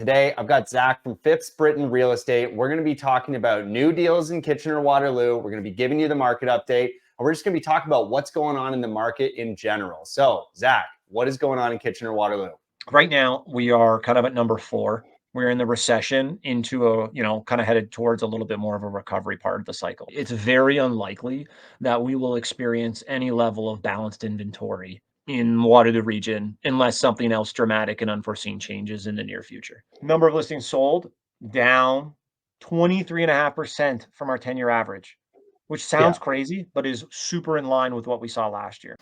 Today, I've got Zack from Phipps Brittain Real Estate. We're going to be talking about new deals in Kitchener-Waterloo. We're going to be giving you the market update, and we're just going to be talking about what's going on in the market in general. So, Zack, what is going on in Kitchener-Waterloo? Right now, we are kind of at number 4. We're in the recession into kind of headed towards a little bit more of a recovery part of the cycle. It's very unlikely that we will experience any level of balanced inventory in Waterloo Region unless something else dramatic and unforeseen changes in the near future. Number of listings sold down 23.5% from our 10-year average, which Yeah. sounds crazy, but is super in line with what we saw last year.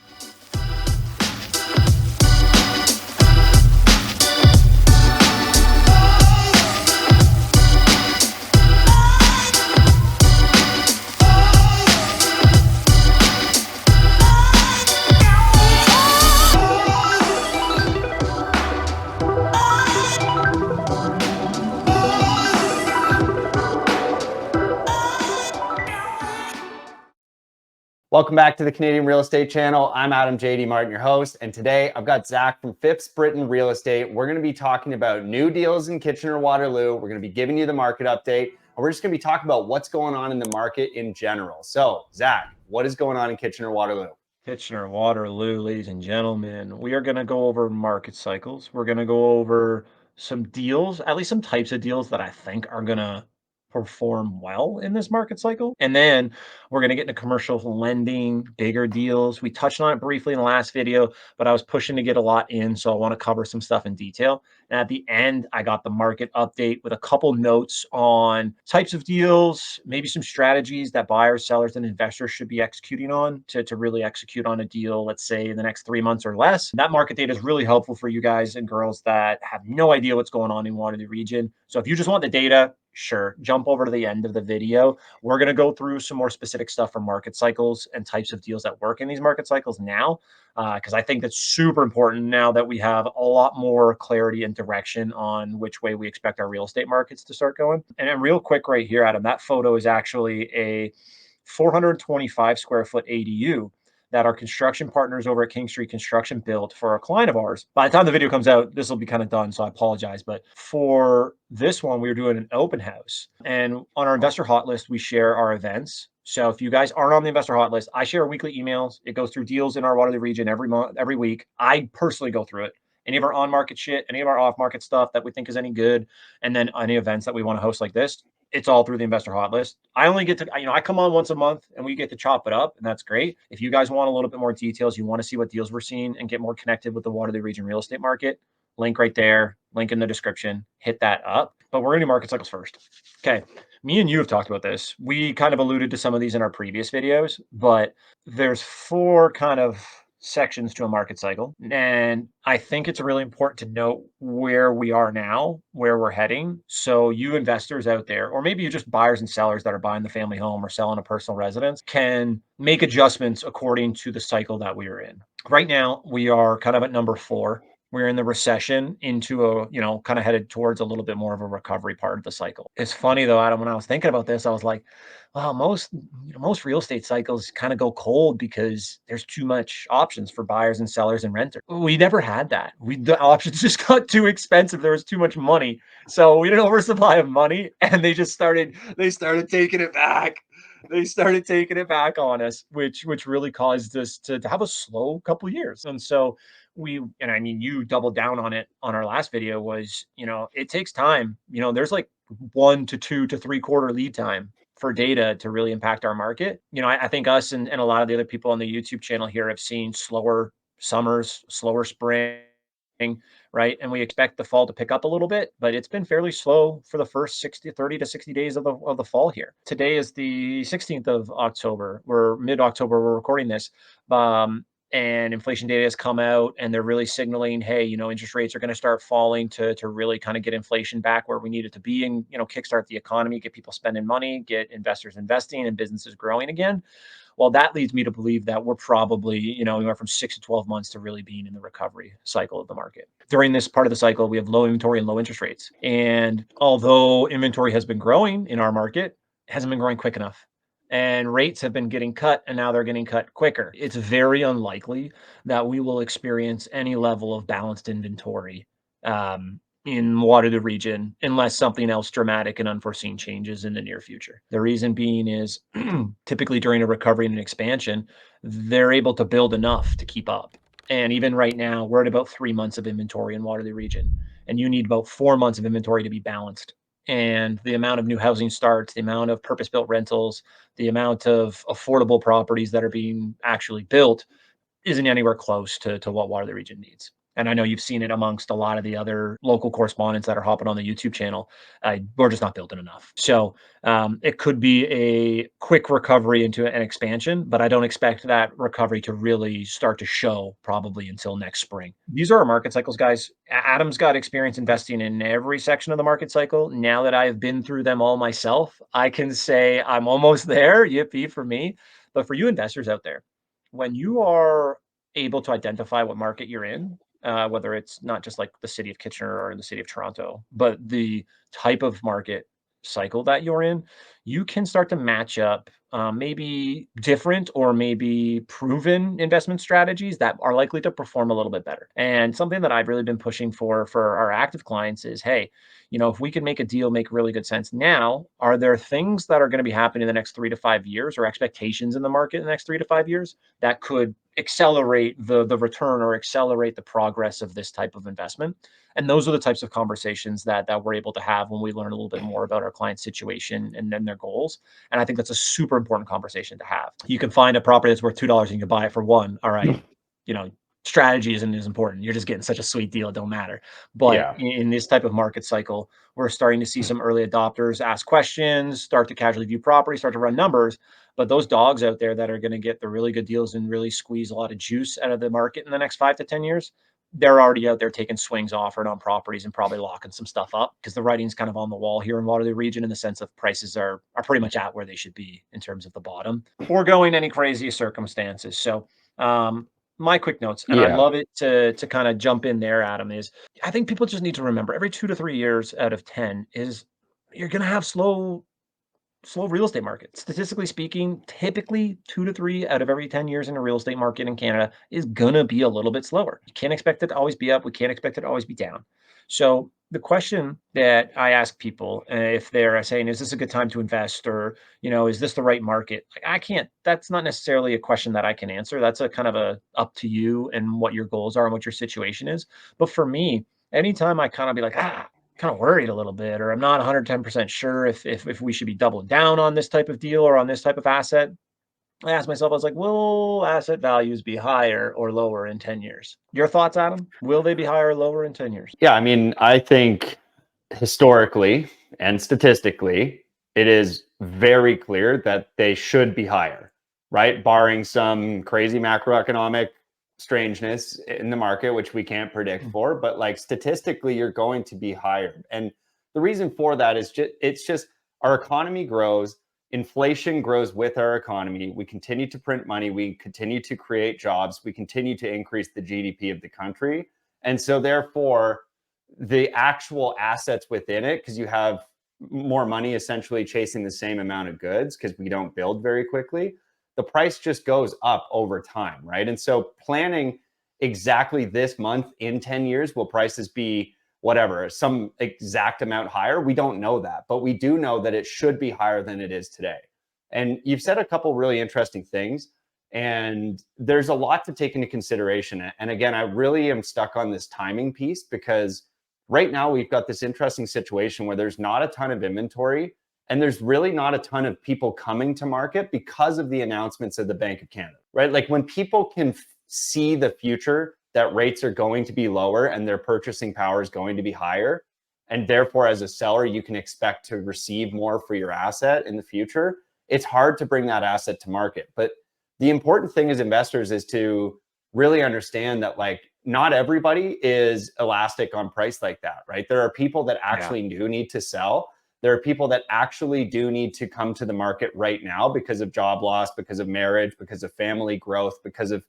Welcome back to the Canadian Real Estate Channel. I'm Adam J.D. Martin, your host, and today I've got Zack from Phipps Brittain Real Estate. We're going to be talking about new deals in Kitchener-Waterloo. We're going to be giving you the market update, and we're just going to be talking about what's going on in the market in general. So, Zack, what is going on in Kitchener-Waterloo? Kitchener-Waterloo, ladies and gentlemen. We are going to go over market cycles. We're going to go over some deals, at least some types of deals that I think are going to perform well in this market cycle. And then we're going to get into commercial lending, bigger deals. We touched on it briefly in the last video, but I was pushing to get a lot in, so I want to cover some stuff in detail. And at the end, I got the market update with a couple notes on types of deals, maybe some strategies that buyers, sellers, and investors should be executing on to really execute on a deal, let's say in the next 3 months or less. That market data is really helpful for you guys and girls that have no idea what's going on in Waterloo Region. So if you just want the data, sure, jump over to the end of the video. We're going to go through some more specific stuff for market cycles and types of deals that work in these market cycles now, because I think that's super important now that we have a lot more clarity and direction on which way we expect our real estate markets to start going. And then real quick right here, Adam, that photo is actually a 425 square foot ADU that our construction partners over at King Street Construction built for a client of ours. By the time the video comes out, this will be kind of done, so I apologize. But for this one, we were doing an open house. And on our investor hot list, we share our events. So if you guys aren't on the investor hot list, I share weekly emails. It goes through deals in our Waterloo region every month, every week. I personally go through it. Any of our on-market shit, any of our off-market stuff that we think is any good, and then any events that we want to host like this, it's all through the investor hot list. I only get to, I come on once a month and we get to chop it up, and that's great. If you guys want a little bit more details, you want to see what deals we're seeing and get more connected with the Waterloo Region real estate market, link right there, link in the description, hit that up. But we're going to do market cycles first. Okay. Me and you have talked about this. We kind of alluded to some of these in our previous videos, but there's 4 kind of sections to a market cycle. And I think it's really important to note where we are now, where we're heading. So you investors out there, or maybe you just buyers and sellers that are buying the family home or selling a personal residence, can make adjustments according to the cycle that we are in. Right now, we are kind of at number 4. We're in the recession into kind of headed towards a little bit more of a recovery part of the cycle. It's funny though, Adam, when I was thinking about this, I was like, well, most real estate cycles kind of go cold because there's too much options for buyers and sellers and renters. We never had that. The options just got too expensive. There was too much money. So we had an oversupply of money, and they started taking it back. They started taking it back on us, which really caused us to have a slow couple years. And so you doubled down on it on our last video, was, it takes time. There's like 1 to 2 to 3 quarter lead time for data to really impact our market. I think us and a lot of the other people on the YouTube channel here have seen slower summers, slower spring, right? And we expect the fall to pick up a little bit, but it's been fairly slow for the first 30 to 60 days of the fall here. Today is the 16th of October. We're mid-October, we're recording this. And inflation data has come out, and they're really signaling, hey, interest rates are going to start falling to really kind of get inflation back where we need it to be, and kickstart the economy, get people spending money, get investors investing, and businesses growing again. Well, that leads me to believe that we're probably, anywhere from 6 to 12 months to really being in the recovery cycle of the market. During this part of the cycle, we have low inventory and low interest rates. And although inventory has been growing in our market, it hasn't been growing quick enough. And rates have been getting cut, and now they're getting cut quicker. It's very unlikely that we will experience any level of balanced inventory in Waterloo Region unless something else dramatic and unforeseen changes in the near future. The reason being is typically during a recovery and an expansion, they're able to build enough to keep up. And even right now, we're at about 3 months of inventory in Waterloo Region, and you need about 4 months of inventory to be balanced. And the amount of new housing starts, the amount of purpose-built rentals, the amount of affordable properties that are being actually built isn't anywhere close to what Waterloo Region needs. And I know you've seen it amongst a lot of the other local correspondents that are hopping on the YouTube channel. We're just not building enough. So it could be a quick recovery into an expansion, but I don't expect that recovery to really start to show probably until next spring. These are our market cycles, guys. Adam's got experience investing in every section of the market cycle. Now that I've been through them all myself, I can say I'm almost there. Yippee for me. But for you investors out there, when you are able to identify what market you're in, whether it's not just like the city of Kitchener or the city of Toronto, but the type of market cycle that you're in, you can start to match up maybe different or maybe proven investment strategies that are likely to perform a little bit better. And something that I've really been pushing for our active clients is, hey, if we can make a deal make really good sense now, are there things that are going to be happening in the next 3 to 5 years or expectations in the market in the next 3 to 5 years that could accelerate the return or accelerate the progress of this type of investment? And those are the types of conversations that we're able to have when we learn a little bit more about our client's situation and then their goals. And I think that's a super important conversation to have. You can find a property that's worth $2 and you can buy it for one. All right. You know, strategy isn't as important. You're just getting such a sweet deal. It don't matter. But Yeah. in this type of market cycle, we're starting to see some early adopters ask questions, start to casually view property, start to run numbers. But those dogs out there that are going to get the really good deals and really squeeze a lot of juice out of the market in the next 5 to 10 years, they're already out there taking swings offered on properties and probably locking some stuff up because the writing's kind of on the wall here in Waterloo Region in the sense of prices are pretty much at where they should be in terms of the bottom, foregoing any crazy circumstances. So my quick notes, and I'd Yeah. love it to kind of jump in there, Adam, is I think people just need to remember every 2 to 3 years out of 10 is you're going to have slow real estate market. Statistically speaking, typically 2 to 3 out of every 10 years in a real estate market in Canada is gonna be a little bit slower. You can't expect it to always be up. We can't expect it to always be down. So the question that I ask people, if they're saying, "Is this a good time to invest?" or "Is this the right market?" Like, I can't. That's not necessarily a question that I can answer. That's a kind of a up to you and what your goals are and what your situation is. But for me, anytime I kind of be like, kind of worried a little bit, or I'm not 110% sure if we should be doubling down on this type of deal or on this type of asset. I asked myself, I was like, will asset values be higher or lower in 10 years? Your thoughts, Adam? Will they be higher or lower in 10 years? Yeah. I mean, I think historically and statistically, it is very clear that they should be higher, right? Barring some crazy macroeconomic strangeness in the market, which we can't predict for, but like statistically, you're going to be higher. And the reason for that is just our economy grows, inflation grows with our economy. We continue to print money, we continue to create jobs, we continue to increase the GDP of the country. And so therefore, the actual assets within it, because you have more money essentially chasing the same amount of goods because we don't build very quickly, the price just goes up over time, right? And so planning exactly this month in 10 years, will prices be whatever, some exact amount higher? We don't know that, but we do know that it should be higher than it is today. And you've said a couple really interesting things, and there's a lot to take into consideration. And again, I really am stuck on this timing piece because right now we've got this interesting situation where there's not a ton of inventory and there's really not a ton of people coming to market because of the announcements of the Bank of Canada, right? Like when people can see the future that rates are going to be lower and their purchasing power is going to be higher, and therefore as a seller you can expect to receive more for your asset in the future, it's hard to bring that asset to market. But the important thing as investors is to really understand that like not everybody is elastic on price like that, right? There are people that Yeah. actually do need to sell. There are people that actually do need to come to the market right now because of job loss, because of marriage, because of family growth, because of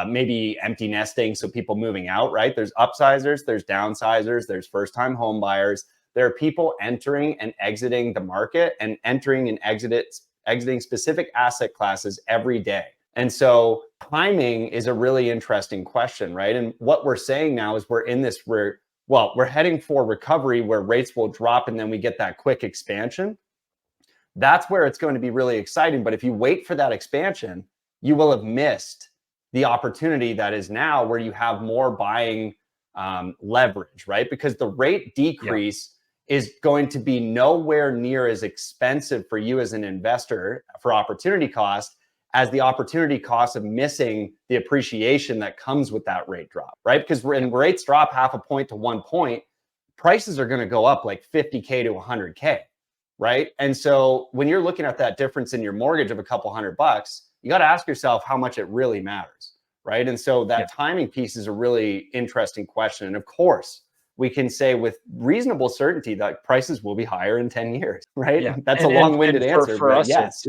maybe empty nesting. So people moving out, right? There's upsizers, there's downsizers, there's first-time home buyers. There are people entering and exiting the market and entering and exiting specific asset classes every day. And so timing is a really interesting question, right? And what we're saying now is we're in this well, we're heading for recovery where rates will drop and then we get that quick expansion. That's where it's going to be really exciting. But if you wait for that expansion, you will have missed the opportunity that is now where you have more buying leverage, right? Because the rate Yeah. decrease is going to be nowhere near as expensive for you as an investor for opportunity cost as the opportunity cost of missing the appreciation that comes with that rate drop, right? Because when rates drop half a point to 1 point, prices are going to go up like 50K to 100K, right? And so when you're looking at that difference in your mortgage of a couple $100, you got to ask yourself how much it really matters, right? And so Yeah. that timing piece is a really interesting question. And of course, we can say with reasonable certainty that prices will be higher in 10 years, right? Yeah. That's a And long-winded answer, for but us, yes.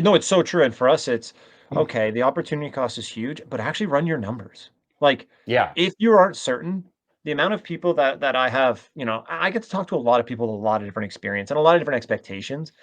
no, it's so true. And for us, it's okay. The opportunity cost is huge, but actually run your numbers. Like, Yeah. if you aren't certain, the amount of people that I have, I get to talk to a lot of people with a lot of different experience and a lot of different expectations,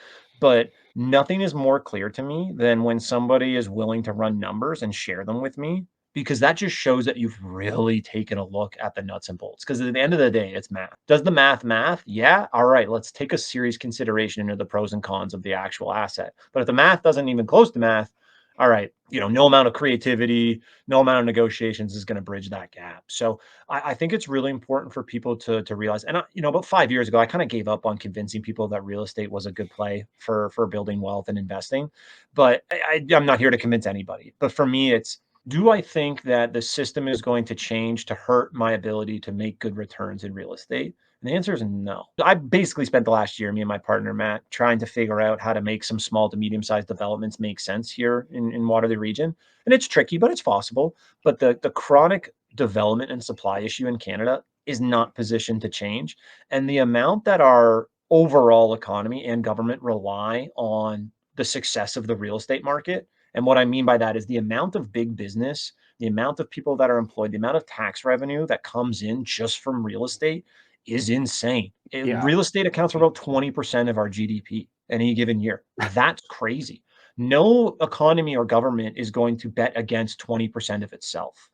but nothing is more clear to me than when somebody is willing to run numbers and share them with me, because that just shows that you've really taken a look at the nuts and bolts. Because at the end of the day, it's math. Does the math? Yeah. All right. Let's take a serious consideration into the pros and cons of the actual asset. But if the math doesn't even close to math, all right, no amount of creativity, no amount of negotiations is going to bridge that gap. So I think it's really important for people to realize. And about 5 years ago, I kind of gave up on convincing people that real estate was a good play for building wealth and investing. But I'm not here to convince anybody. But for me, it's, do I think that the system is going to change to hurt my ability to make good returns in real estate? And the answer is no. I basically spent the last year, me and my partner, Matt, trying to figure out how to make some small to medium sized developments make sense here in Waterloo Region. And it's tricky, but it's possible. But the chronic development and supply issue in Canada is not positioned to change. And the amount that our overall economy and government rely on the success of the real estate market, and what I mean by that is the amount of big business, the amount of people that are employed, the amount of tax revenue that comes in just from real estate is insane. Yeah. Real estate accounts for about 20% of our GDP any given year. That's crazy. No economy or government is going to bet against 20% of itself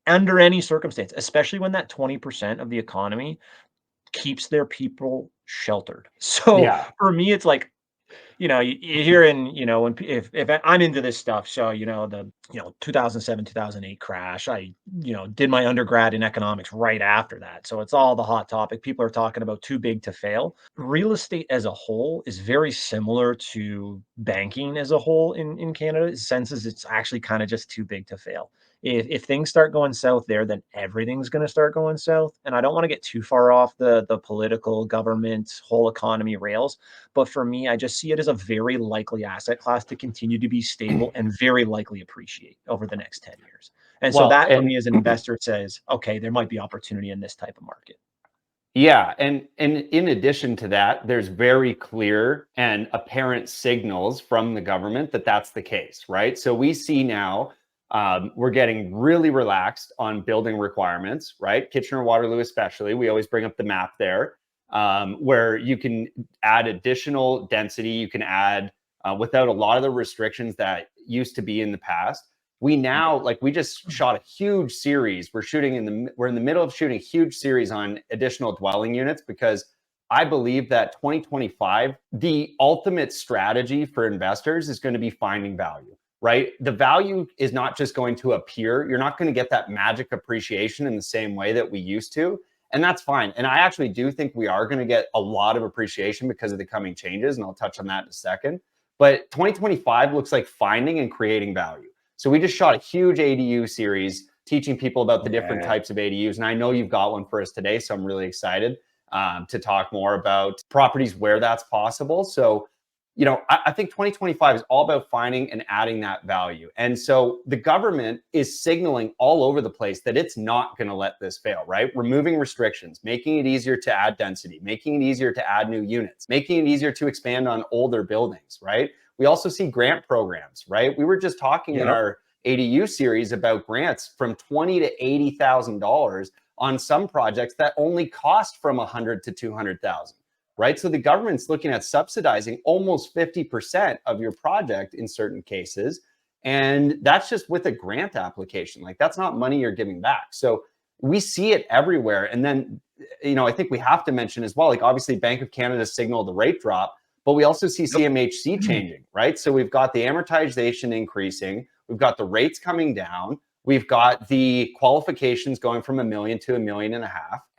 under any circumstance, especially when that 20% of the economy keeps their people sheltered. So Yeah. for me, it's like, you hear in, when if I'm into this stuff, so, 2007, 2008 crash, I, did my undergrad in economics right after that. So it's all the hot topic. People are talking about too big to fail. Real estate as a whole is very similar to banking as a whole in Canada. In senses it's actually kind of just too big to fail. If things start going south there, then everything's going to start going south. And I don't want to get too far off the political, government, whole economy rails. But for me, I just see it as a very likely asset class to continue to be stable and very likely appreciate over the next 10 years. And so Well, that for and me as an investor says, okay, there might be opportunity in this type of market. yeah, and in addition to that, there's very clear and apparent signals from the government that that's the case, right? So we see now we're getting really relaxed on building requirements, right? Kitchener-Waterloo especially. We always bring up the map there, where you can add additional density. You can add without a lot of the restrictions that used to be in the past. We now, like, we just shot a huge series. We're in the middle of shooting a huge series on additional dwelling units because I believe that 2025, the ultimate strategy for investors is going to be finding value, right? The value is not just going to appear. You're not going to get that magic appreciation in the same way that we used to. And that's fine. And I actually do think we are going to get a lot of appreciation because of the coming changes. And I'll touch on that in a second. But 2025 looks like finding and creating value. So we just shot a huge ADU series teaching people about the different Yeah. types of ADUs. And I know you've got one for us today. So I'm really excited to talk more about properties where that's possible. So, I think 2025 is all about finding and adding that value. And so the government is signaling all over the place that it's not going to let this fail, right? Removing restrictions, making it easier to add density, making it easier to add new units, making it easier to expand on older buildings, right? We also see grant programs, right? We were just talking in Yeah. our ADU series about grants from $20,000 to $80,000 on some projects that only cost from $100,000 to $200,000, right? So the government's looking at subsidizing almost 50% of your project in certain cases, and that's just with a grant application. Like, that's not money you're giving back. So we see it everywhere. And then, I think we have to mention as well, like obviously Bank of Canada signaled the rate drop, but we also see Yep. CMHC changing, right? So we've got the amortization increasing, we've got the rates coming down, we've got the qualifications going from $1 million to $1.5 million.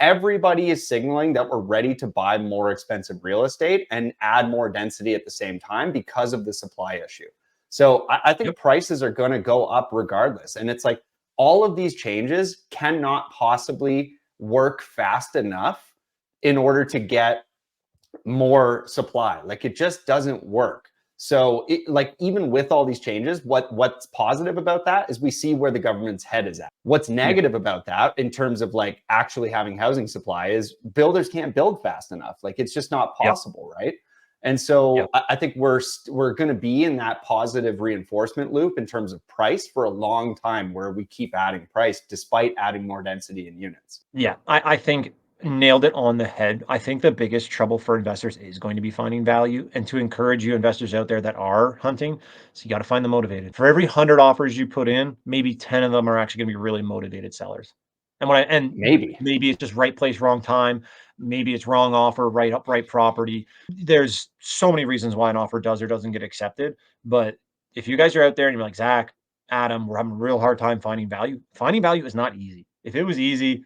Everybody is signaling that we're ready to buy more expensive real estate and add more density at the same time because of the supply issue. So I think Yep. prices are going to go up regardless. And it's like all of these changes cannot possibly work fast enough in order to get more supply. Like it just doesn't work. So like even with all these changes, what's positive about that is we see where the government's head is at. What's Yeah. negative about that in terms of like actually having housing supply is builders can't build fast enough. Like it's just not Yep. possible, right? And Yep. so I think we're going to be in that positive reinforcement loop in terms of price for a long time, where we keep adding price despite adding more density in units. Yeah, I think nailed it on the head. I think the biggest trouble for investors is going to be finding value. And to encourage you investors out there that are hunting, so you got to find the motivated. For every 100 offers you put in, maybe 10 of them are actually going to be really motivated sellers. And Maybe. maybe it's just right place, wrong time. Maybe it's wrong offer, right property. There's so many reasons why an offer does or doesn't get accepted. But if you guys are out there and you're like, Zach, Adam, we're having a real hard time finding value. Finding value is not easy. If it was easy,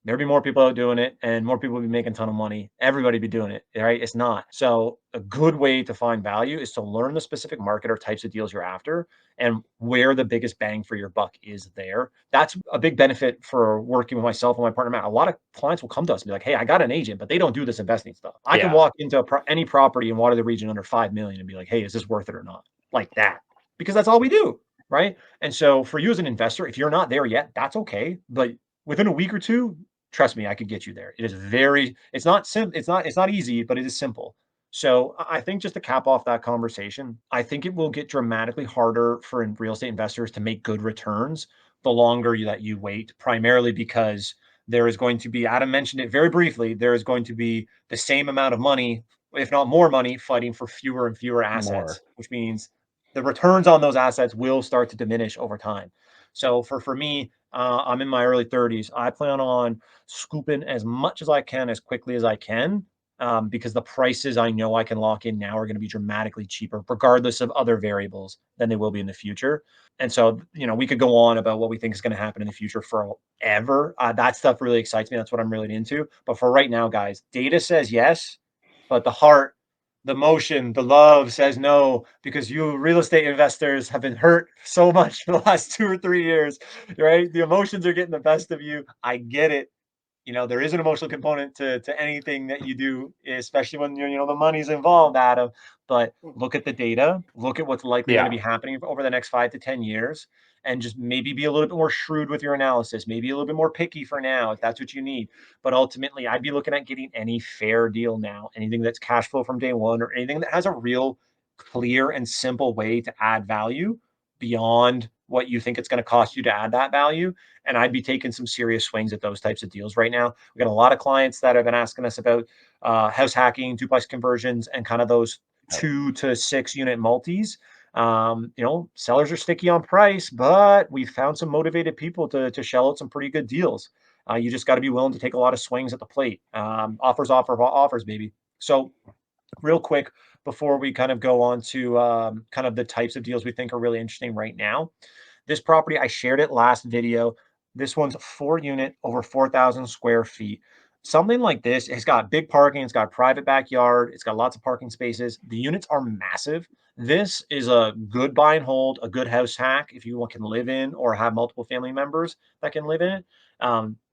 there'd be more people out doing it and more people would be making a ton of money. Everybody be doing it, right? It's not. So a good way to find value is to learn the specific market or types of deals you're after and where the biggest bang for your buck is there. That's a big benefit for working with myself and my partner, Matt. A lot of clients will come to us and be like, hey, I got an agent, but they don't do this investing stuff. I can Yeah. walk into any property in Waterloo Region under 5 million and be like, hey, is this worth it or not? Like that, because that's all we do. Right. And so for you as an investor, if you're not there yet, that's okay. But within a week or two, trust me, I could get you there. It is very, it's not easy, but it is simple. So I think just to cap off that conversation, I think it will get dramatically harder for real estate investors to make good returns the longer that you wait, primarily because there is going to be, Adam mentioned it very briefly, there is going to be the same amount of money, if not more money, fighting for fewer and fewer More. assets, which means the returns on those assets will start to diminish over time. So for me, I'm in my early 30s. I plan on scooping as much as I can as quickly as I can, because the prices I know I can lock in now are going to be dramatically cheaper, regardless of other variables, than they will be in the future. And so, we could go on about what we think is going to happen in the future forever. That stuff really excites me. That's what I'm really into. But for right now, guys, data says yes, but the heart, the motion, the love says no, because you real estate investors have been hurt so much for the last 2 or 3 years, right? The emotions are getting the best of you. I get it. There is an emotional component to anything that you do, especially when the money's involved, Adam. But look at the data, look at what's likely going to Yeah. be happening over the next 5 to 10 years, and just maybe be a little bit more shrewd with your analysis, maybe a little bit more picky for now if that's what you need. But ultimately, I'd be looking at getting any fair deal now, anything that's cash flow from day one, or anything that has a real clear and simple way to add value beyond what you think it's going to cost you to add that value. And I'd be taking some serious swings at those types of deals right now. We got a lot of clients that have been asking us about house hacking, duplex conversions, and kind of those 2 to 6 unit multis. Sellers are sticky on price, but we've found some motivated people to shell out some pretty good deals. You just got to be willing to take a lot of swings at the plate. Offers, baby. So real quick before we kind of go on to kind of the types of deals we think are really interesting right now. This property, I shared it last video. This one's a 4 unit, over 4,000 square feet. Something like this, it's got big parking, it's got a private backyard, it's got lots of parking spaces. The units are massive. This is a good buy and hold, a good house hack if you can live in or have multiple family members that can live in it.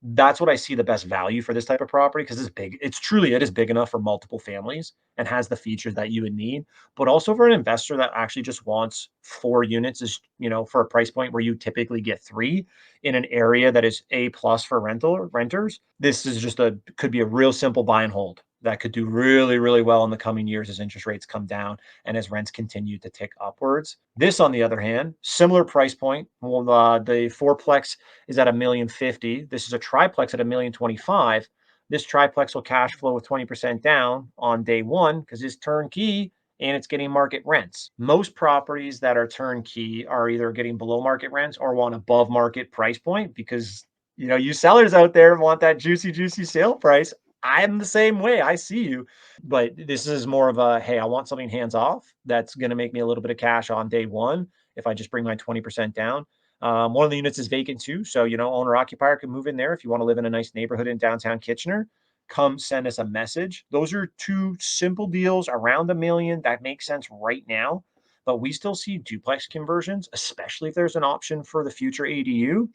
That's what I see the best value for this type of property, because it's big. It is big enough for multiple families and has the features that you would need. But also for an investor that actually just wants 4 units, is for a price point where you typically get 3 in an area that is A plus for renters. This is could be a real simple buy and hold that could do really, really well in the coming years as interest rates come down and as rents continue to tick upwards. This, on the other hand, similar price point. Well, the fourplex is at $1,050,000. This is a triplex at $1,025,000. This triplex will cash flow with 20% down on day one because it's turnkey and it's getting market rents. Most properties that are turnkey are either getting below market rents or want above market price point because You sellers out there want that juicy, juicy sale price. I'm the same way. I see you. But this is more of a, hey, I want something hands off that's going to make me a little bit of cash on day one if I just bring my 20% down. One of the units is vacant too. So, owner occupier can move in there if you want to live in a nice neighborhood in downtown Kitchener. Come send us a message. Those are two simple deals around $1 million that make sense right now. But we still see duplex conversions, especially if there's an option for the future ADU.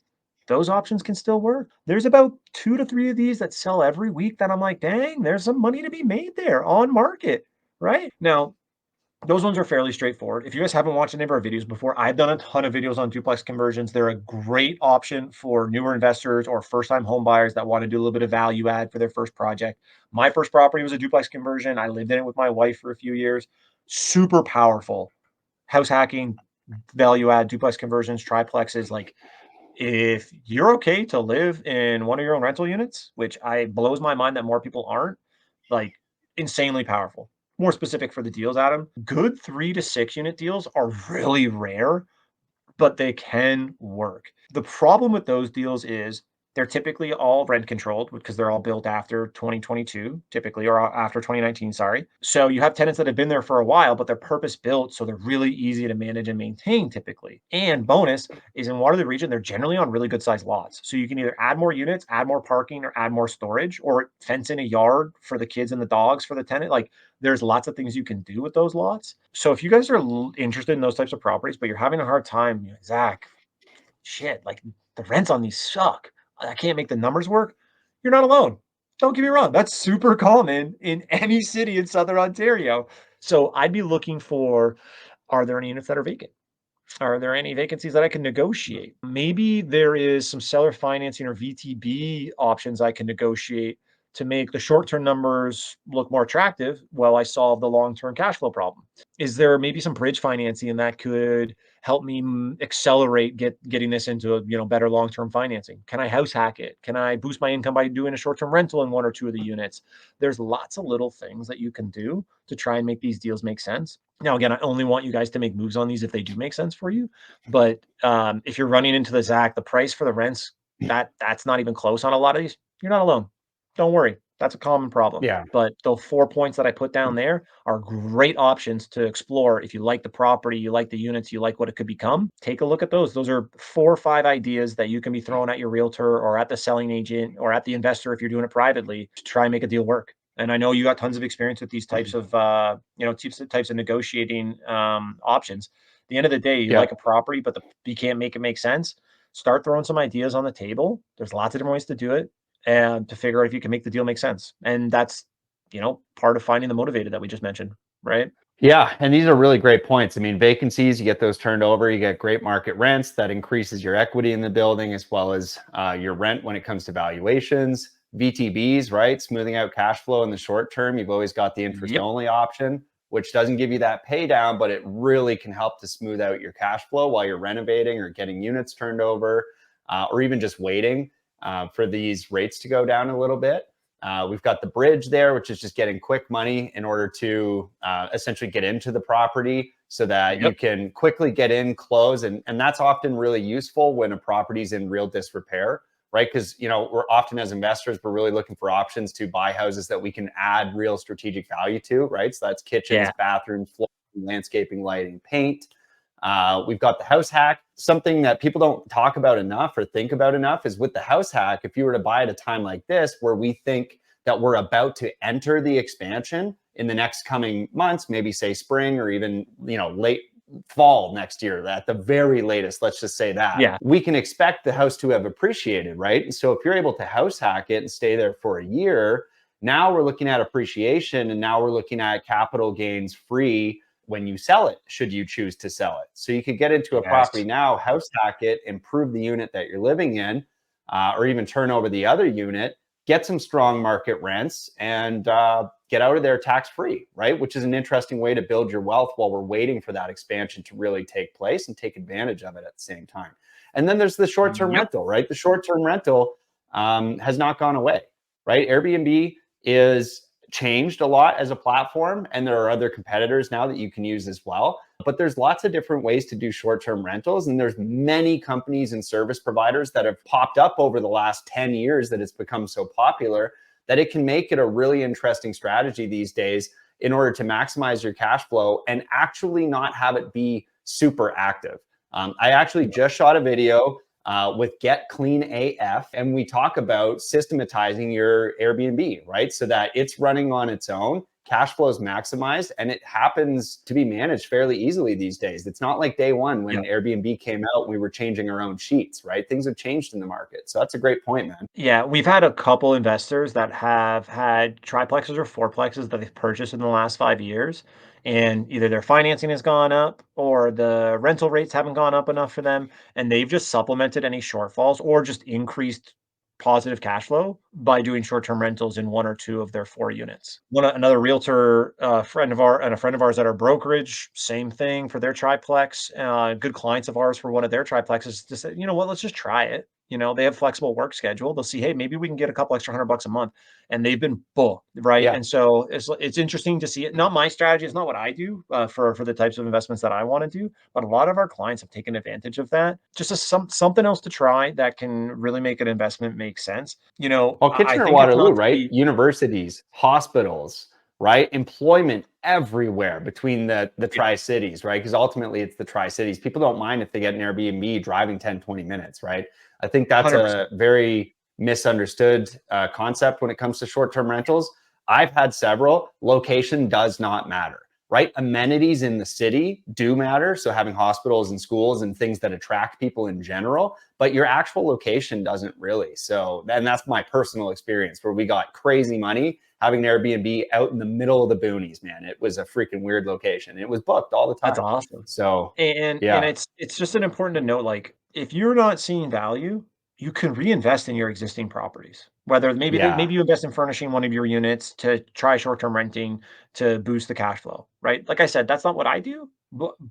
Those options can still work. There's about 2 to 3 of these that sell every week that I'm like, dang, there's some money to be made there on market, right? Now, those ones are fairly straightforward. If you guys haven't watched any of our videos before, I've done a ton of videos on duplex conversions. They're a great option for newer investors or first-time home buyers that want to do a little bit of value add for their first project. My first property was a duplex conversion. I lived in it with my wife for a few years. Super powerful. House hacking, value add, duplex conversions, triplexes, like if you're okay to live in one of your own rental units, which I blows my mind that more people aren't, like insanely powerful. More specific for the deals, Adam. Good 3 to 6 unit deals are really rare, but they can work. The problem with those deals is they're typically all rent controlled because they're all built after 2022, typically, or after 2019, sorry. So you have tenants that have been there for a while, but they're purpose built. So they're really easy to manage and maintain typically. And bonus is in Waterloo Region, they're generally on really good sized lots. So you can either add more units, add more parking, or add more storage, or fence in a yard for the kids and the dogs for the tenant. Like there's lots of things you can do with those lots. So if you guys are interested in those types of properties, but you're having a hard time, Zach, shit, like the rents on these suck. I can't make the numbers work. You're not alone. Don't get me wrong. That's super common in any city in Southern Ontario. So I'd be looking for, are there any units that are vacant? Are there any vacancies that I can negotiate? Maybe there is some seller financing or VTB options I can negotiate to make the short-term numbers look more attractive while I solve the long-term cash flow problem. Is there maybe some bridge financing that could help me accelerate getting this into a better long-term financing? Can I house hack it? Can I boost my income by doing a short-term rental in one or two of the units? There's lots of little things that you can do to try and make these deals make sense. Now, again, I only want you guys to make moves on these if they do make sense for you. But if you're running into the Zach, the price for the rents, that's not even close on a lot of these. You're not alone. Don't worry. That's a common problem. Yeah. But the 4 points that I put down there are great options to explore. If you like the property, you like the units, you like what it could become, take a look at those. Those are 4 or 5 ideas that you can be throwing at your realtor or at the selling agent or at the investor if you're doing it privately to try and make a deal work. And I know you got tons of experience with these types of types of negotiating options. At the end of the day, you Yeah. like a property, but you can't make it make sense. Start throwing some ideas on the table. There's lots of different ways to do it, and to figure out if you can make the deal make sense. And that's part of finding the motivated that we just mentioned, right? Yeah, and these are really great points. I mean, vacancies, you get those turned over, you get great market rents that increases your equity in the building as well as your rent when it comes to valuations. VTBs, right? Smoothing out cash flow in the short term. You've always got the interest Yep. only option, which doesn't give you that pay down, but it really can help to smooth out your cash flow while you're renovating or getting units turned over, or even just waiting for these rates to go down a little bit. We've got the bridge there, which is just getting quick money in order to essentially get into the property so that you Yep. can quickly get in, close. And that's often really useful when a property's in real disrepair, right? Because, we're often as investors, we're really looking for options to buy houses that we can add real strategic value to, right? So that's kitchens, Yeah. bathrooms, flooring, landscaping, lighting, paint. We've got the house hack. Something that people don't talk about enough or think about enough is with the house hack, if you were to buy at a time like this, where we think that we're about to enter the expansion in the next coming months, maybe say spring or even, late fall next year, at the very latest, let's just say that, Yeah. we can expect the house to have appreciated, right? And so if you're able to house hack it and stay there for a year, now we're looking at appreciation and now we're looking at capital gains free when you sell it, should you choose to sell it. So you could get into a property Yes. now, house hack it, improve the unit that you're living in, or even turn over the other unit, get some strong market rents, and get out of there tax free, right? Which is an interesting way to build your wealth while we're waiting for that expansion to really take place and take advantage of it at the same time. And then there's the short term Yep. rental, right? The short term rental has not gone away, right? Airbnb is changed a lot as a platform, and there are other competitors now that you can use as well. But there's lots of different ways to do short-term rentals, and there's many companies and service providers that have popped up over the last 10 years that it's become so popular that it can make it a really interesting strategy these days in order to maximize your cash flow and actually not have it be super active. I actually just shot a video with Get Clean AF, and we talk about systematizing your Airbnb, right? So that it's running on its own, cash flow is maximized, and it happens to be managed fairly easily these days. It's not like day one when Airbnb came out, we were changing our own sheets, right? Things have changed in the market. So that's a great point, man. Yeah, we've had a couple investors that have had triplexes or fourplexes that they've purchased in the last 5 years, and either their financing has gone up or the rental rates haven't gone up enough for them, and they've just supplemented any shortfalls or just increased positive cash flow by doing short-term rentals in one or two of their 4 units. Another realtor friend of our and a friend of ours at our brokerage, same thing for their triplex. Good clients of ours for one of their triplexes just said, you know what, let's just try it. They have flexible work schedule. They'll see, hey, maybe we can get a couple extra $100 a month, and they've been booked, right? Yeah. And so it's interesting to see it. Not my strategy. It's not what I do for the types of investments that I want to do. But a lot of our clients have taken advantage of that. Just as something else to try that can really make an investment make sense. Well, I Kitchener think it's Waterloo, not to right? be Universities, hospitals, right? Employment everywhere between the yeah, Tri-Cities, right? Because ultimately it's the Tri-Cities. People don't mind if they get an Airbnb driving 10, 20 minutes, right? I think that's 100%. a very misunderstood concept when it comes to short-term rentals. I've had several. Location does not matter, right? Amenities in the city do matter. So having hospitals and schools and things that attract people in general, but your actual location doesn't really. So, and that's my personal experience where we got crazy money having an Airbnb out in the middle of the boonies, man. It was a freaking weird location. It was booked all the That's time. awesome. So, And yeah, it's just an important to note, like, if you're not seeing value, you can reinvest in your existing properties. Whether yeah, maybe you invest in furnishing one of your units to try short-term renting to boost the cash flow, right? Like I said, that's not what I do,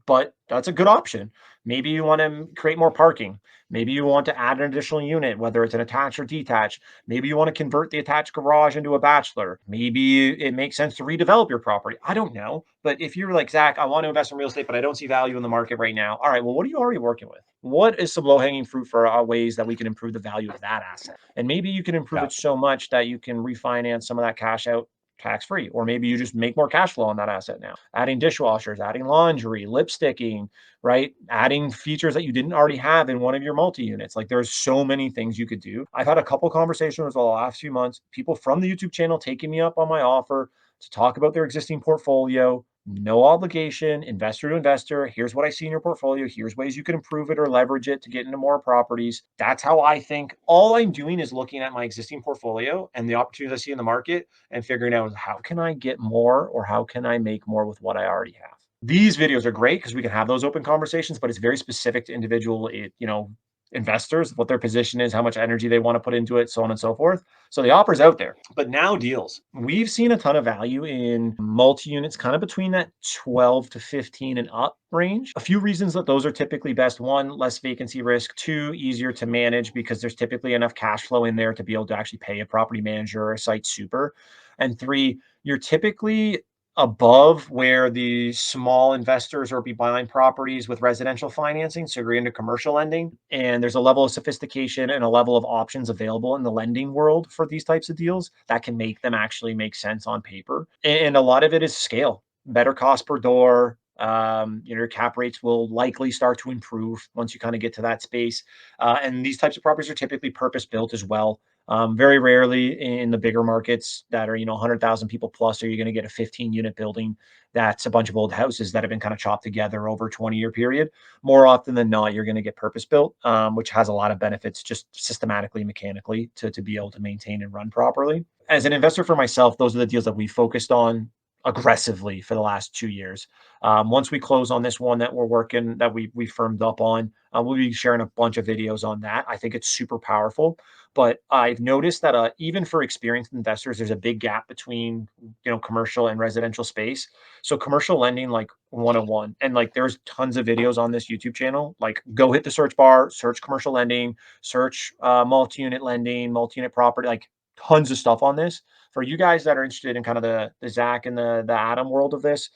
but that's a good option. Maybe you want to create more parking. Maybe you want to add an additional unit, whether it's an attached or detached. Maybe you want to convert the attached garage into a bachelor. Maybe it makes sense to redevelop your property. I don't know. But if you're like, Zach, I want to invest in real estate, but I don't see value in the market right now. All right, well, what are you already working with? What is some low hanging fruit for ways that we can improve the value of that asset? And maybe you can improve yeah. it so much that you can refinance some of that cash out tax free, or maybe you just make more cash flow on that asset now. Adding dishwashers, adding laundry, lipsticking, right? Adding features that you didn't already have in one of your multi units. Like there's so many things you could do. I've had a couple conversations over the last few months, people from the YouTube channel taking me up on my offer to talk about their existing portfolio. No obligation, investor to investor. Here's what I see in your portfolio. Here's ways you can improve it or leverage it to get into more properties. That's how I think. All I'm doing is looking at my existing portfolio and the opportunities I see in the market and figuring out how can I get more or how can I make more with what I already have. These videos are great because we can have those open conversations, but it's very specific to individual, investors, what their position is, how much energy they want to put into it, so on and so forth. So the offer's out there, but now deals. We've seen a ton of value in multi units, kind of between that 12 to 15 and up range. A few reasons that those are typically best: one, less vacancy risk; two, easier to manage because there's typically enough cash flow in there to be able to actually pay a property manager or a site super; and three, you're typically above where the small investors are be buying properties with residential financing. So you're into commercial lending, and there's a level of sophistication and a level of options available in the lending world for these types of deals that can make them actually make sense on paper. And a lot of it is scale, better cost per door. Your cap rates will likely start to improve once you kind of get to that space. And these types of properties are typically purpose built as well. Very rarely in the bigger markets that are, 100,000 people plus, are you going to get a 15-unit building that's a bunch of old houses that have been kind of chopped together over a 20-year period. More often than not, you're going to get purpose built, which has a lot of benefits just systematically, mechanically to be able to maintain and run properly. As an investor for myself, those are the deals that we focused on aggressively for the last 2 years. Once we close on this one that we're working, that we firmed up on, we'll be sharing a bunch of videos on that. I think it's super powerful. But I've noticed that even for experienced investors, there's a big gap between commercial and residential space. So commercial lending, like 101, and like there's tons of videos on this YouTube channel. Like go hit the search bar, search commercial lending, search multi-unit lending, multi-unit property, like tons of stuff on this. for you guys that are interested in kind of the Zach and the Adam world of this,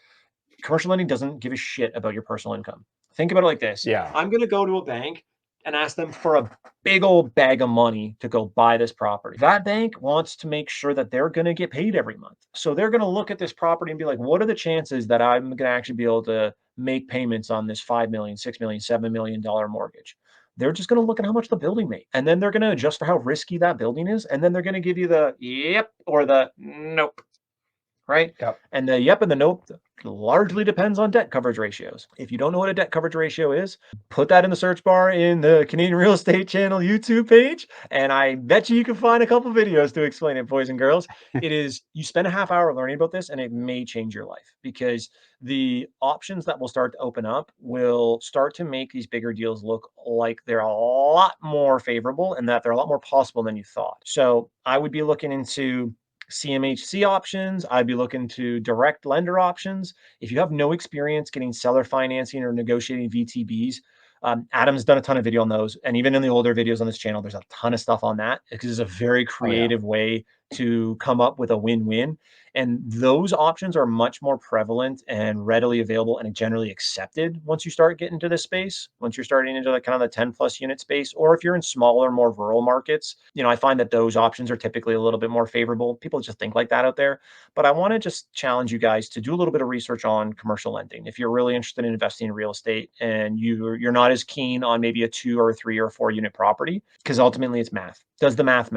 commercial lending doesn't give a shit about your personal income. Think about it like this. Yeah. I'm going to go to a bank and ask them for a big old bag of money to go buy this property. That bank wants to make sure that they're going to get paid every month. So they're going to look at this property and be like, what are the chances that I'm going to actually be able to make payments on this 5 million, 6 million, $7 million mortgage? They're just going to look at how much the building made. And then they're going to adjust for how risky that building is. And then they're going to give you the yep or the nope, right? Yep. And the yep and the nope largely depends on debt coverage ratios. If you don't know what a debt coverage ratio is, put that in the search bar in the Canadian Real Estate Channel YouTube page, and I bet you can find a couple videos to explain it, boys and girls. It is, you spend a half hour learning about this, and it may change your life because the options that will start to open up will start to make these bigger deals look like they're a lot more favorable and that they're a lot more possible than you thought. So I would be looking into CMHC options. I'd be looking to direct lender options. If you have no experience getting seller financing or negotiating VTBs, Adam's done a ton of video on those. And even in the older videos on this channel, there's a ton of stuff on that because it's a very Oh yeah. creative way to come up with a win-win. And those options are much more prevalent and readily available and generally accepted once you start getting into this space, once you're starting into the kind of the 10 plus unit space, or if you're in smaller, more rural markets, I find that those options are typically a little bit more favorable. People just think like that out there. But I want to just challenge you guys to do a little bit of research on commercial lending. If you're really interested in investing in real estate and you're not as keen on maybe a 2 or 3 or 4 unit property, because ultimately it's math. Does the math?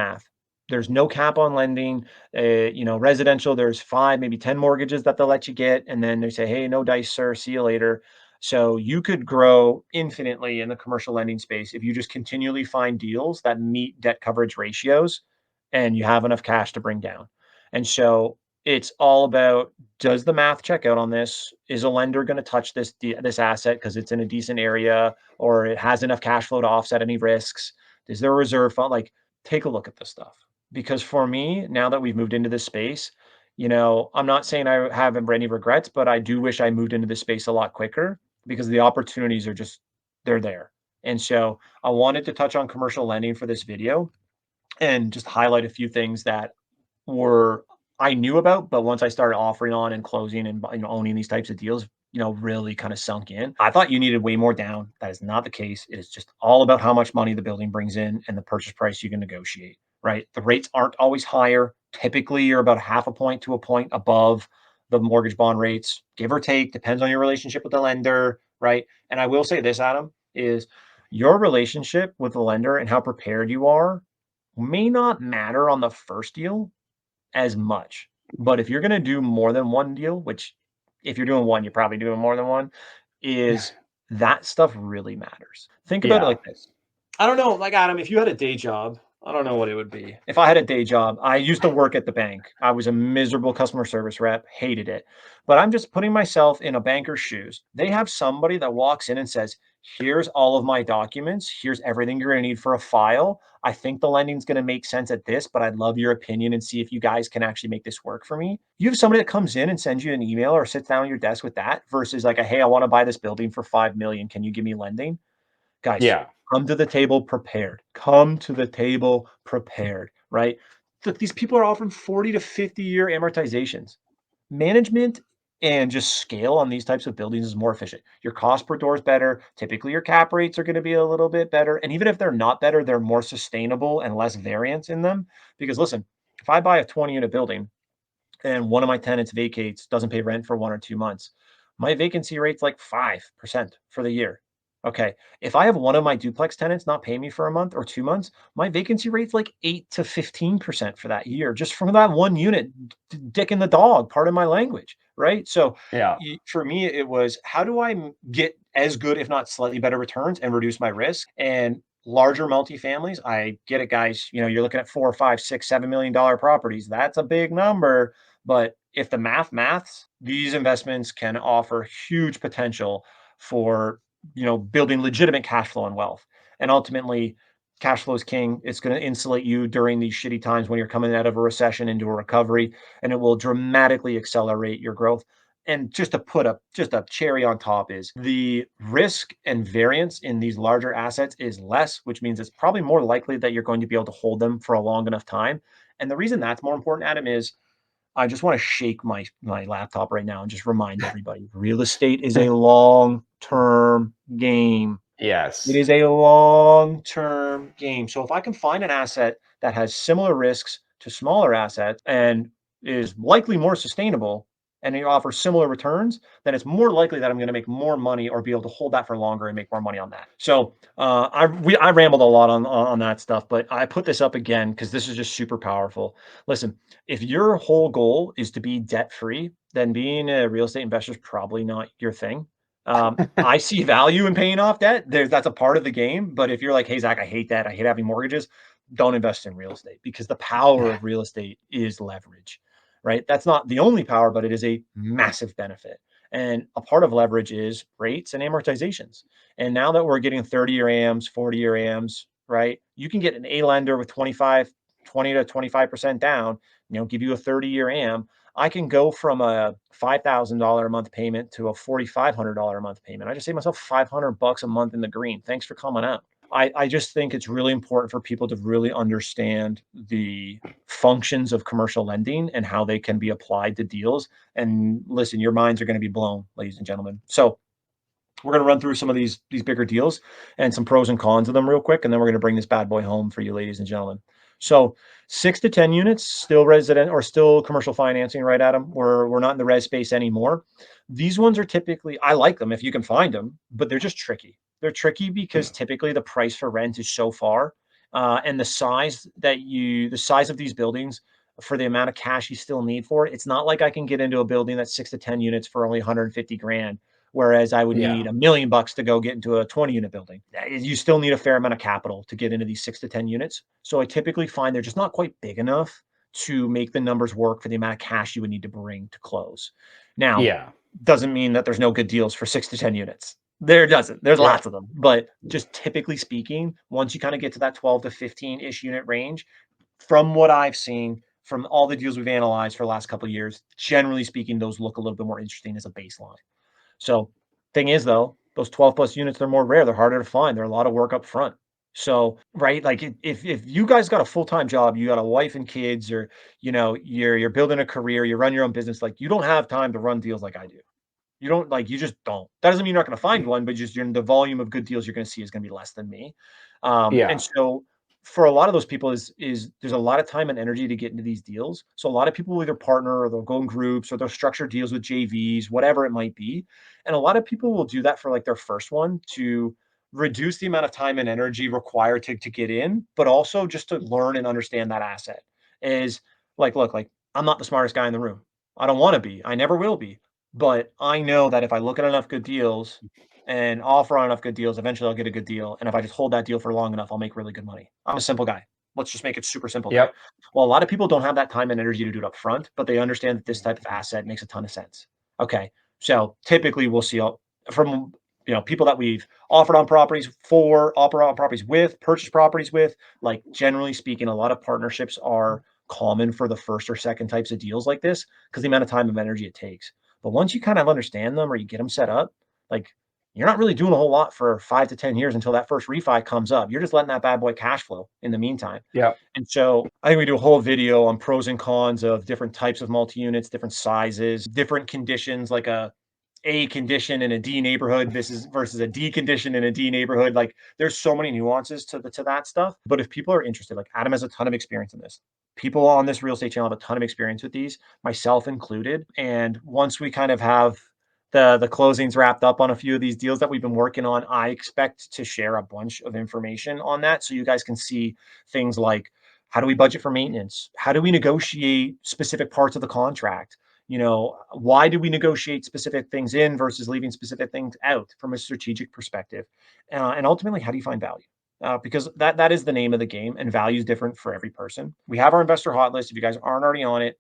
There's no cap on lending. Residential, there's 5, maybe 10 mortgages that they'll let you get. And then they say, hey, no dice, sir. See you later. So you could grow infinitely in the commercial lending space if you just continually find deals that meet debt coverage ratios and you have enough cash to bring down. And so it's all about, does the math check out on this? Is a lender going to touch this asset because it's in a decent area or it has enough cash flow to offset any risks? Is there a reserve fund? Like, take a look at this stuff. Because for me, now that we've moved into this space, I'm not saying I haven't any regrets, but I do wish I moved into this space a lot quicker because the opportunities are just, they're there. And so I wanted to touch on commercial lending for this video and just highlight a few things that were I knew about, but once I started offering on and closing and owning these types of deals, really kind of sunk in. I thought you needed way more down. That is not the case. It is just all about how much money the building brings in and the purchase price you can negotiate, right? The rates aren't always higher. Typically, you're about half a point to a point above the mortgage bond rates, give or take, depends on your relationship with the lender, right? And I will say this, Adam, is your relationship with the lender and how prepared you are may not matter on the first deal as much. But if you're going to do more than one deal, which if you're doing one, you're probably doing more than one, is that stuff really matters. Think about it Yeah. like this. I don't know, like Adam, if you had a day job, I don't know what it would be. If I had a day job, I used to work at the bank. I was a miserable customer service rep, hated it. But I'm just putting myself in a banker's shoes. They have somebody that walks in and says, here's all of my documents. Here's everything you're going to need for a file. I think the lending's going to make sense at this, but I'd love your opinion and see if you guys can actually make this work for me. You have somebody that comes in and sends you an email or sits down at your desk with that versus like, hey, I want to buy this building for 5 million. Can you give me lending? Guys, Yeah. come to the table prepared. Come to the table prepared, right? Look, these people are offering 40 to 50-year amortizations. Management and just scale on these types of buildings is more efficient. Your cost per door is better. Typically, your cap rates are going to be a little bit better. And even if they're not better, they're more sustainable and less variance in them. Because listen, if I buy a 20-unit building and one of my tenants vacates, doesn't pay rent for 1 or 2 months, my vacancy rate's like 5% for the year. Okay. If I have one of my duplex tenants not pay me for a month or 2 months, my vacancy rate's like 8 to 15% for that year, just from that one unit, dick in the dog, pardon my language. Right. So Yeah. for me, it was how do I get as good, if not slightly better returns and reduce my risk? And larger multifamilies, I get it, guys. You're looking at 4, 5, 6, $7 million properties. That's a big number. But if the maths, these investments can offer huge potential for, building legitimate cash flow and wealth. And ultimately, cash flow is king. It's going to insulate you during these shitty times when you're coming out of a recession into a recovery, and it will dramatically accelerate your growth. And just to put just a cherry on top is the risk and variance in these larger assets is less, which means it's probably more likely that you're going to be able to hold them for a long enough time. And the reason that's more important, Adam, is I just want to shake my laptop right now and just remind everybody real estate is a long-term game. It Yes. is a long-term game. So if I can find an asset that has similar risks to smaller assets and is likely more sustainable and it offers similar returns, then it's more likely that I'm going to make more money or be able to hold that for longer and make more money on that. So I rambled a lot on that stuff, but I put this up again because this is just super powerful. Listen, if your whole goal is to be debt free, then being a real estate investor is probably not your thing. I see value in paying off debt. That's a part of the game. But if you're like, hey, Zach, I hate that. I hate having mortgages. Don't invest in real estate because the power of real estate is leverage, right? That's not the only power, but it is a massive benefit. And a part of leverage is rates and amortizations. And now that we're getting 30-year AMs, 40-year AMs, right? You can get an A lender with 20 to 25% down, give you a 30-year AM. I can go from a $5,000 a month payment to a $4,500 a month payment. I just saved myself $500 a month in the green. Thanks for coming out. I just think it's really important for people to really understand the functions of commercial lending and how they can be applied to deals. And listen, your minds are going to be blown, ladies and gentlemen. So we're going to run through some of these bigger deals and some pros and cons of them real quick, and then we're going to bring this bad boy home for you, ladies and gentlemen. So 6 to 10 units, still resident or still commercial financing, right, Adam? We're not in the res space anymore. These ones are typically, I like them if you can find them, but they're just tricky. They're tricky because typically the price for rent is so far, and the size of these buildings for the amount of cash you still need for it. It's not like I can get into a building that's 6 to 10 units for only 150 grand. Whereas I would Yeah. need $1 million to go get into a 20 unit building. You still need a fair amount of capital to get into these 6 to 10 units. So I typically find they're just not quite big enough to make the numbers work for the amount of cash you would need to bring to close. Now, Yeah. doesn't mean that there's no good deals for 6 to 10 units. There doesn't. There's Yep. lots of them. But just typically speaking, once you kind of get to that 12 to 15-ish unit range, from what I've seen, from all the deals we've analyzed for the last couple of years, generally speaking, those look a little bit more interesting as a baseline. So, thing is though, those 12 plus units, they're more rare. They're harder to find. They're a lot of work up front. So, right, like if you guys got a full-time job, you got a wife and kids, or you're building a career, you run your own business, like you don't have time to run deals like I do. You don't like you just don't. That doesn't mean you're not going to find one, but just the volume of good deals you're going to see is going to be less than me. And Yeah. so for a lot of those people is there's a lot of time and energy to get into these deals. So a lot of people will either partner or they'll go in groups or they'll structure deals with JVs, whatever it might be. And a lot of people will do that for like their first one to reduce the amount of time and energy required to get in, but also just to learn and understand that asset. Is like, look, like I'm not the smartest guy in the room. I don't want to be. I never will be. But I know that if I look at enough good deals and offer on enough good deals, eventually I'll get a good deal. And if I just hold that deal for long enough, I'll make really good money. I'm a simple guy. Let's just make it super simple there. Yep. Well, a lot of people don't have that time and energy to do it up front, but they understand that this type of asset makes a ton of sense. Okay. So typically we'll see from people that we've offered on properties for, offer on properties with, purchase properties with, like generally speaking, a lot of partnerships are common for the first or second types of deals like this because the amount of time and energy it takes. But once you kind of understand them or you get them set up, like you're not really doing a whole lot for 5 to 10 years until that first refi comes up. You're just letting that bad boy cash flow in the meantime. Yep. And so I think we do a whole video on pros and cons of different types of multi units, different sizes, different conditions, like a condition in a D neighborhood. This is versus a D condition in a D neighborhood. Like there's so many nuances to that stuff. But if people are interested, like Adam has a ton of experience in this. People on this real estate channel have a ton of experience with these, myself included. And once we kind of have the closings wrapped up on a few of these deals that we've been working on, I expect to share a bunch of information on that so you guys can see things like how do we budget for maintenance? How do we negotiate specific parts of the contract? Why do we negotiate specific things in versus leaving specific things out from a strategic perspective? And ultimately, how do you find value? Because that is the name of the game, and value is different for every person. We have our investor hot list. If you guys aren't already on it,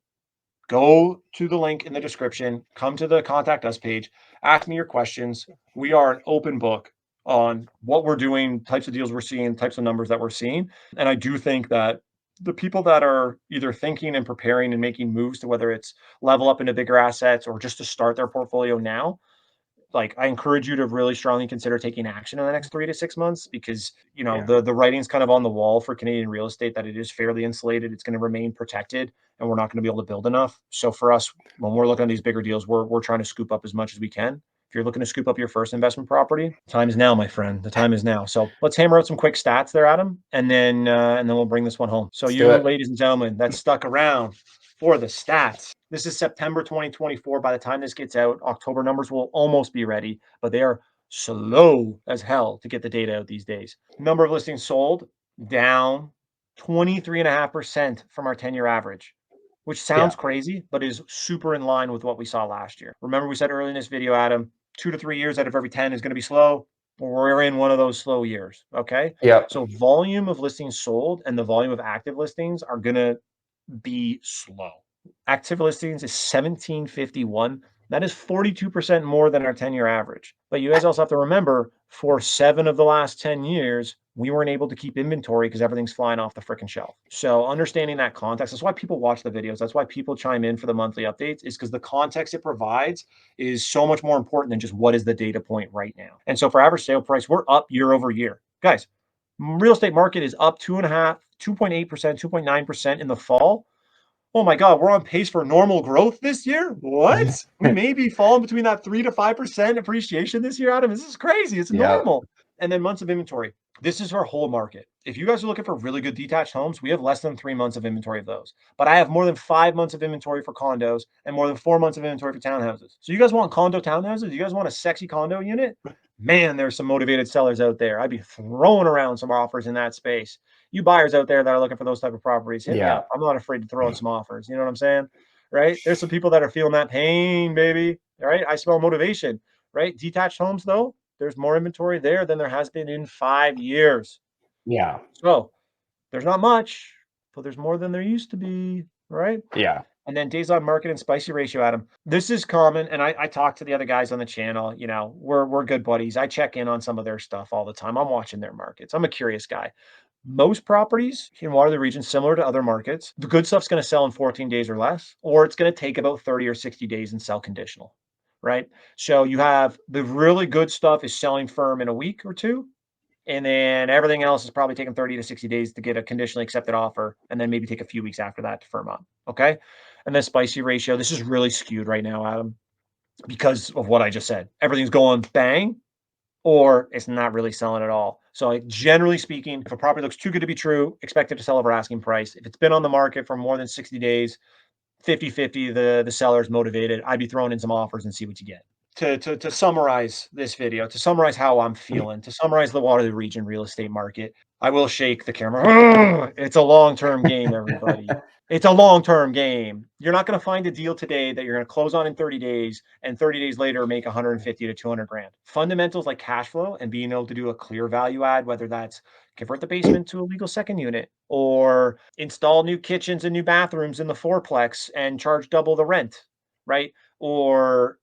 go to the link in the description, come to the contact us page, ask me your questions. We are an open book on what we're doing, types of deals we're seeing, types of numbers that we're seeing. And I do think that the people that are either thinking and preparing and making moves to whether it's level up into bigger assets or just to start their portfolio now, like, I encourage you to really strongly consider taking action in the next 3 to 6 months because, the writing's kind of on the wall for Canadian real estate that it is fairly insulated. It's going to remain protected, and we're not going to be able to build enough. So for us, when we're looking at these bigger deals, we're trying to scoop up as much as we can. If you're looking to scoop up your first investment property, time is now, my friend. The time is now. So let's hammer out some quick stats there, Adam, and then we'll bring this one home. So Let's do you, it. ladies and gentlemen, that stuck around for the stats. This is September 2024. By the time this gets out, October numbers will almost be ready, but they are slow as hell to get the data out these days. Number of listings sold down 23.5% from our 10-year average, which sounds Yeah. crazy, but is super in line with what we saw last year. Remember, we said earlier in this video, Adam, 2 to 3 years out of every 10 is going to be slow. We're in one of those slow years. Okay. Yep. So volume of listings sold and the volume of active listings are going to be slow. Active listings is 1751. That is 42% more than our 10-year average. But you guys also have to remember, for 7 of the last 10 years, we weren't able to keep inventory because everything's flying off the freaking shelf. So understanding that context, that's why people watch the videos. That's why people chime in for the monthly updates, is because the context it provides is so much more important than just what is the data point right now. And so for average sale price, we're up year over year. Guys, real estate market is up 2.5, 2.8%, 2.9% in the fall. Oh my God, we're on pace for normal growth this year? What? We may be falling between that 3 to 5% appreciation this year, Adam. This is crazy. It's Yep. normal. And then months of inventory. This is our whole market. If you guys are looking for really good detached homes, we have less than 3 months of inventory of those. But I have more than 5 months of inventory for condos and more than 4 months of inventory for townhouses. So you guys want condo townhouses? You guys want a sexy condo unit? Man, there's some motivated sellers out there. I'd be throwing around some offers in that space. You buyers out there that are looking for those type of properties, hit me Yeah. up. I'm not afraid to throw in some offers. You know what I'm saying? Right? There's some people that are feeling that pain, baby. Right? I smell motivation. Right? Detached homes, though, there's more inventory there than there has been in 5 years. Yeah. So there's not much, but there's more than there used to be. Right? Yeah. And then days on market and spicy ratio, Adam. This is common. And I talk to the other guys on the channel. We're good buddies. I check in on some of their stuff all the time. I'm watching their markets. I'm a curious guy. Most properties in Waterloo Region, similar to other markets, the good stuff's going to sell in 14 days or less, or it's going to take about 30 or 60 days and sell conditional, right? So you have the really good stuff is selling firm in a week or two, and then everything else is probably taking 30 to 60 days to get a conditionally accepted offer, and then maybe take a few weeks after that to firm up. Okay. And then spicy ratio, this is really skewed right now, Adam, because of what I just said. Everything's going bang, or it's not really selling at all. So like, generally speaking, if a property looks too good to be true, expect it to sell over asking price. If it's been on the market for more than 60 days, 50-50, the seller's motivated. I'd be throwing in some offers and see what you get. To summarize this video, to summarize how I'm feeling, to summarize the Waterloo Region real estate market, I will shake the camera. It's a long-term game, everybody. It's a long-term game. You're not going to find a deal today that you're going to close on in 30 days and 30 days later make 150 to 200 grand. Fundamentals like cash flow and being able to do a clear value add, whether that's convert the basement to a legal second unit or install new kitchens and new bathrooms in the fourplex and charge double the rent, right? Or,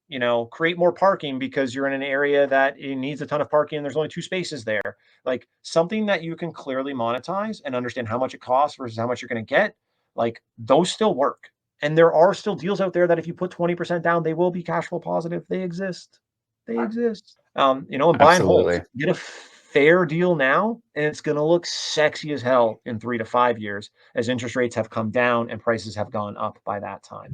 create more parking because you're in an area that it needs a ton of parking and there's only 2 spaces there. Like something that you can clearly monetize and understand how much it costs versus how much you're going to get. Like those still work. And there are still deals out there that if you put 20% down, they will be cash flow positive. They exist. They exist. And buy and hold. Absolutely. Get a fair deal now, and it's going to look sexy as hell in 3 to 5 years as interest rates have come down and prices have gone up by that time.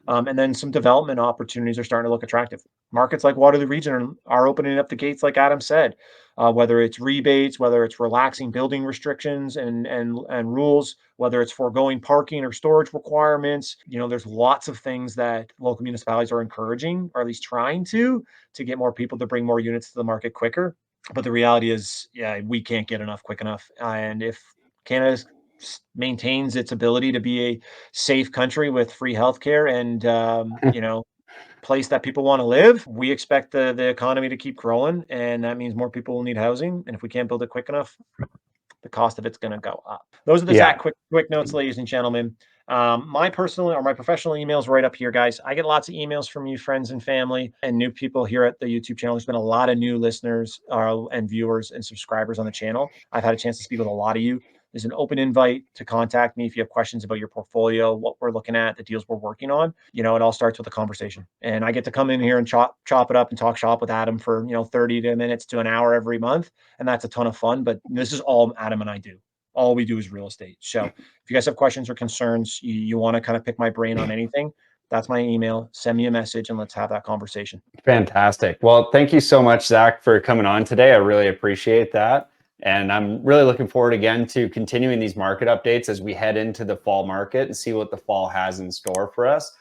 And then some development opportunities are starting to look attractive. Markets like Waterloo Region are opening up the gates, like Adam said, whether it's rebates, whether it's relaxing building restrictions and rules, whether it's foregoing parking or storage requirements. There's lots of things that local municipalities are encouraging, or at least trying to get more people to bring more units to the market quicker. But the reality is, yeah, we can't get enough quick enough. And if Canada maintains its ability to be a safe country with free healthcare and place that people want to live, we expect the economy to keep growing, and that means more people will need housing. And if we can't build it quick enough, the cost of it's going to go up. Those are the Yeah. Zach quick notes, ladies and gentlemen. My personal or my professional emails right up here, guys. I get lots of emails from you, friends and family, and new people here at the YouTube channel. There's been a lot of new listeners and viewers and subscribers on the channel. I've had a chance to speak with a lot of you. is an open invite to contact me if you have questions about your portfolio, what we're looking at, the deals we're working on. It all starts with a conversation. And I get to come in here and chop it up and talk shop with Adam for, 30 minutes to an hour every month. And that's a ton of fun. But this is all Adam and I do. All we do is real estate. So if you guys have questions or concerns, you want to kind of pick my brain on anything, that's my email. Send me a message and let's have that conversation. Fantastic. Well, thank you so much, Zack, for coming on today. I really appreciate that. And I'm really looking forward again to continuing these market updates as we head into the fall market and see what the fall has in store for us.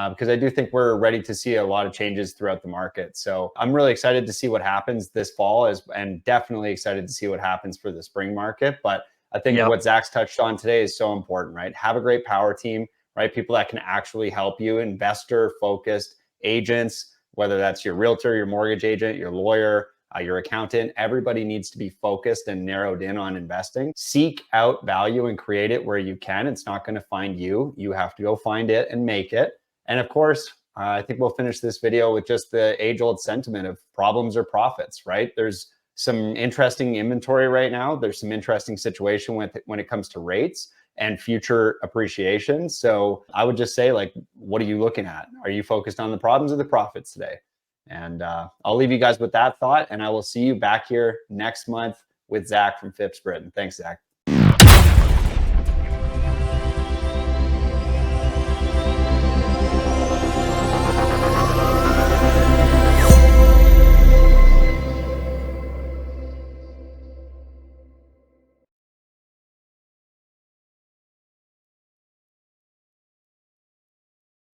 Because I do think we're ready to see a lot of changes throughout the market. So I'm really excited to see what happens this fall, and definitely excited to see what happens for the spring market. But I think what Zack's touched on today is so important, right? Have a great power team, right? People that can actually help you, investor focused agents, whether that's your realtor, your mortgage agent, your lawyer, your accountant. Everybody needs to be focused and narrowed in on investing. Seek out value and create it where you can. It's not going to find you. You have to go find it and make it. And of course, I think we'll finish this video with just the age-old sentiment of problems or profits, right? There's some interesting inventory right now. There's some interesting situation when it comes to rates and future appreciation. So I would just say, like, what are you looking at? Are you focused on the problems or the profits today? And I'll leave you guys with that thought, and I will see you back here next month with Zack from Phipps Brittain. Thanks, Zack.